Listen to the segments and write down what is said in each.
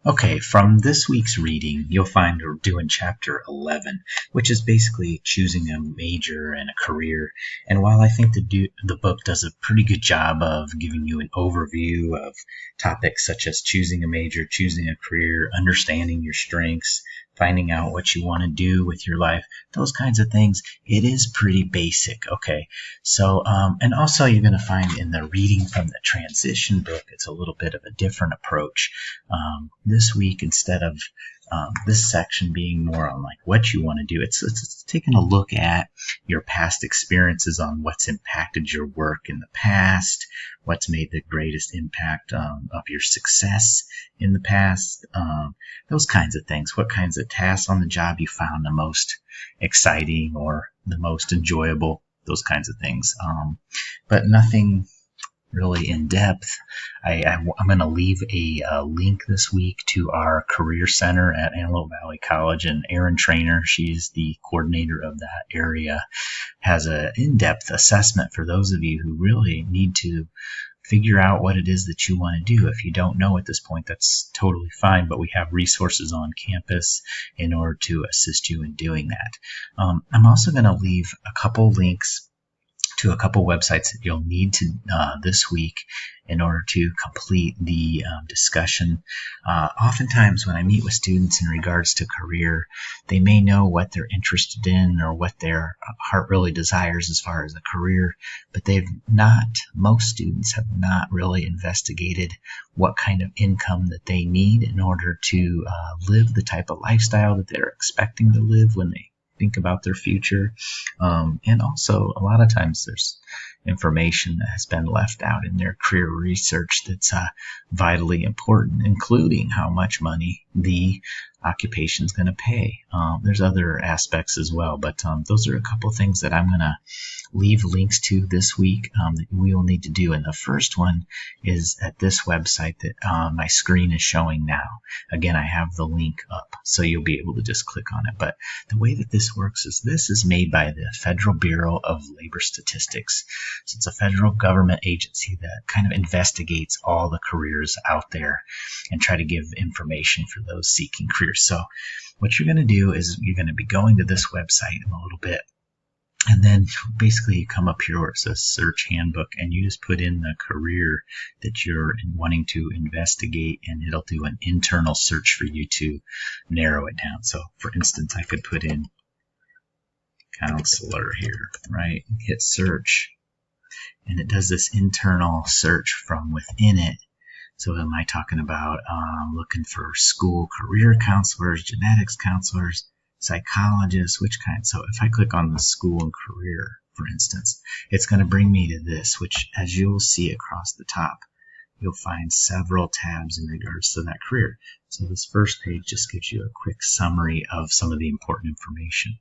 Okay, from this week's reading, you'll find we're doing chapter 11, which is basically choosing a major and a career. And while I think the book does a pretty good job of giving you an overview of topics such as choosing a major, choosing a career, understanding your strengths, finding out what you want to do with your life, those kinds of things, it is pretty basic. Okay, so and also you're going to find in the reading from the transition book, it's a little bit of a different approach. This week, instead of this section being more on like what you want to do, it's taking a look at your past experiences on what's impacted your work in the past, what's made the greatest impact of your success in the past, those kinds of things. What kinds of tasks on the job you found the most exciting or the most enjoyable, those kinds of things. But nothing really in depth. I'm going to leave a link this week to our career center at Antelope Valley College, and Erin Trainer, she's the coordinator of that area, has an in-depth assessment for those of you who really need to figure out what it is that you want to do. If you don't know at this point, that's totally fine, but we have resources on campus in order to assist you in doing that. I'm also going to leave a couple links to a couple websites that you'll need to this week in order to complete the discussion. Oftentimes when I meet with students in regards to career, they may know what they're interested in or what their heart really desires as far as a career, but most students have not really investigated what kind of income that they need in order to live the type of lifestyle that they're expecting to live when they think about their future. And also, a lot of times there's information that has been left out in their career research that's vitally important, including how much money the occupation is going to pay. There's other aspects as well, but those are a couple things that I'm going to leave links to this week that we will need to do. And the first one is at this website that my screen is showing now. Again, I have the link up, so you'll be able to just click on it. But the way that this works is this is made by the Federal Bureau of Labor Statistics. So it's a federal government agency that kind of investigates all the careers out there and try to give information for those seeking careers. So what you're going to do is you're going to be going to this website in a little bit. And then basically you come up here where it says search handbook, and you just put in the career that you're wanting to investigate, and it'll do an internal search for you to narrow it down. So for instance, I could put in counselor here, right? Hit search, and it does this internal search from within it. So am I talking about looking for school career counselors, genetics counselors, psychologists, which kind? So if I click on the school and career, for instance, it's going to bring me to this, which as you'll see across the top, you'll find several tabs in regards to that career. So this first page just gives you a quick summary of some of the important information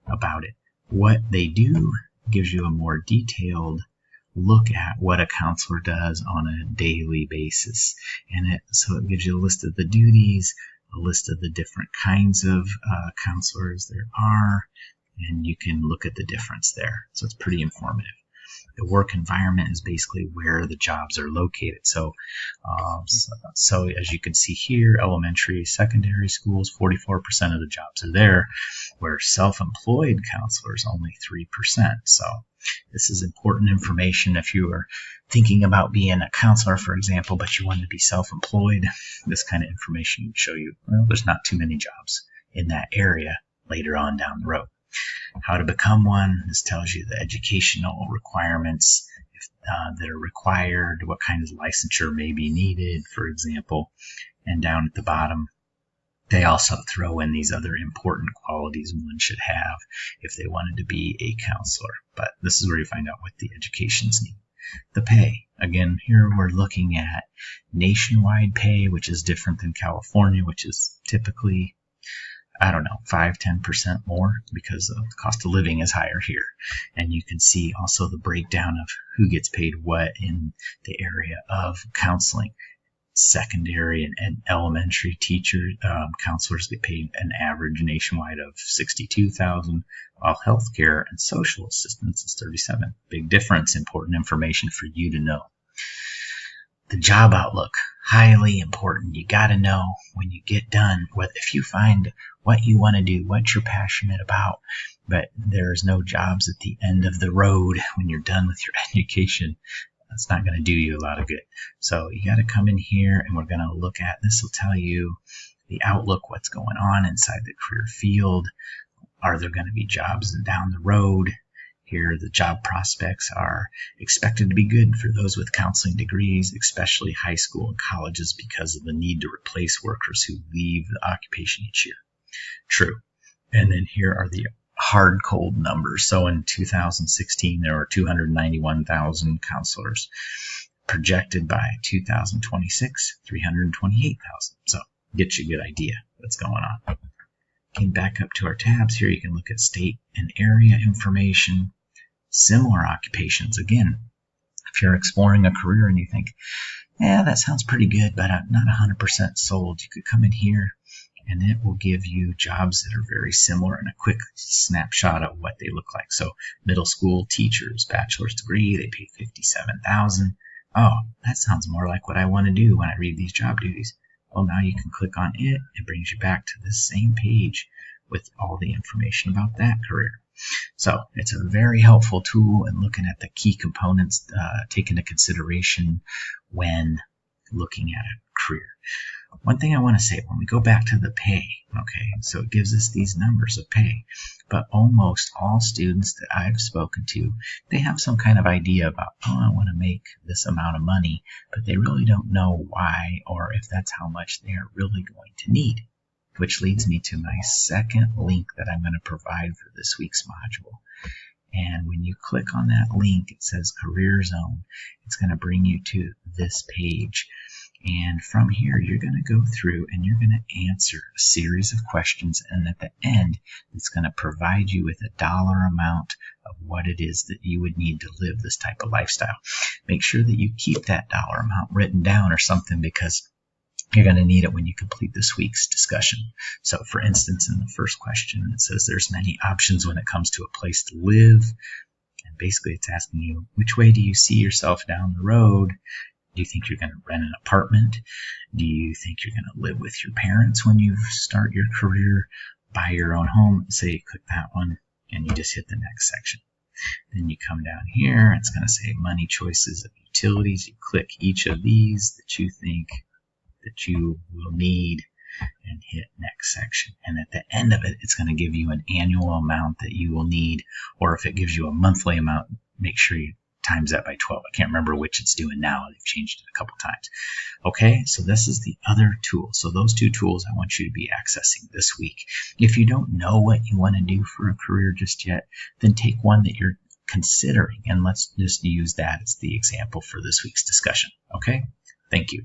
about it. What they do gives you a more detailed look at what a counselor does on a daily basis. And so it gives you a list of the duties, a list of the different kinds of counselors there are, and you can look at the difference there. So it's pretty informative. The work environment is basically where the jobs are located. So as you can see here, elementary, secondary schools, 44% of the jobs are there, where self-employed counselors, only 3%. So this is important information if you are thinking about being a counselor, for example, but you want to be self-employed. This kind of information would show you, well, there's not too many jobs in that area later on down the road. How to become one. This tells you the educational requirements that are required, what kind of licensure may be needed, for example. And down at the bottom, they also throw in these other important qualities one should have if they wanted to be a counselor. But this is where you find out what the educations need. The pay. Again, here we're looking at nationwide pay, which is different than California, which is typically 5-10% more because the cost of living is higher here. And you can see also the breakdown of who gets paid what in the area of counseling. Secondary and elementary counselors get paid an average nationwide of $62,000, while healthcare and social assistance is $37,000. Big difference, important information for you to know. The job outlook, highly important. You got to know when you get done, if you find what you want to do, what you're passionate about, but there's no jobs at the end of the road when you're done with your education, that's not going to do you a lot of good. So you got to come in here, and we're going to look at, this will tell you the outlook, what's going on inside the career field. Are there going to be jobs down the road? Here, the job prospects are expected to be good for those with counseling degrees, especially high school and colleges, because of the need to replace workers who leave the occupation each year. True. And then here are the hard, cold numbers. So in 2016, there were 291,000 counselors. Projected by 2026, 328,000. So get you a good idea what's going on. Came back up to our tabs here. You can look at state and area information, similar occupations. Again, if you're exploring a career and you think, yeah, that sounds pretty good, but I'm not 100% sold, you could come in here and it will give you jobs that are very similar and a quick snapshot of what they look like. So middle school teachers, bachelor's degree, they pay $57,000. Oh, that sounds more like what I want to do when I read these job duties. Well, now you can click on it. It brings you back to this same page with all the information about that career. So it's a very helpful tool in looking at the key components taken into consideration when looking at a career. One thing I want to say, when we go back to the pay, okay, so it gives us these numbers of pay, but almost all students that I've spoken to, they have some kind of idea about, oh, I want to make this amount of money, but they really don't know why or if that's how much they are really going to need, which leads me to my second link that I'm going to provide for this week's module. And when you click on that link, it says Career Zone. It's going to bring you to this page. And from here, you're going to go through and you're going to answer a series of questions. And at the end, it's going to provide you with a dollar amount of what it is that you would need to live this type of lifestyle. Make sure that you keep that dollar amount written down or something, because you're going to need it when you complete this week's discussion. So for instance, in the first question, it says there's many options when it comes to a place to live. And basically it's asking you, which way do you see yourself down the road? Do you think you're going to rent an apartment? Do you think you're going to live with your parents when you start your career? Buy your own home? Say, click that one, and you just hit the next section. Then you come down here. It's going to say money choices of utilities. You click each of these that you think that you will need and hit next section. And at the end of it, it's going to give you an annual amount that you will need, or if it gives you a monthly amount, make sure you times that by 12. I can't remember which it's doing now. They've changed it a couple times. Okay, so this is the other tool. So those two tools I want you to be accessing this week. If you don't know what you want to do for a career just yet, then take one that you're considering, and let's just use that as the example for this week's discussion. Okay, thank you.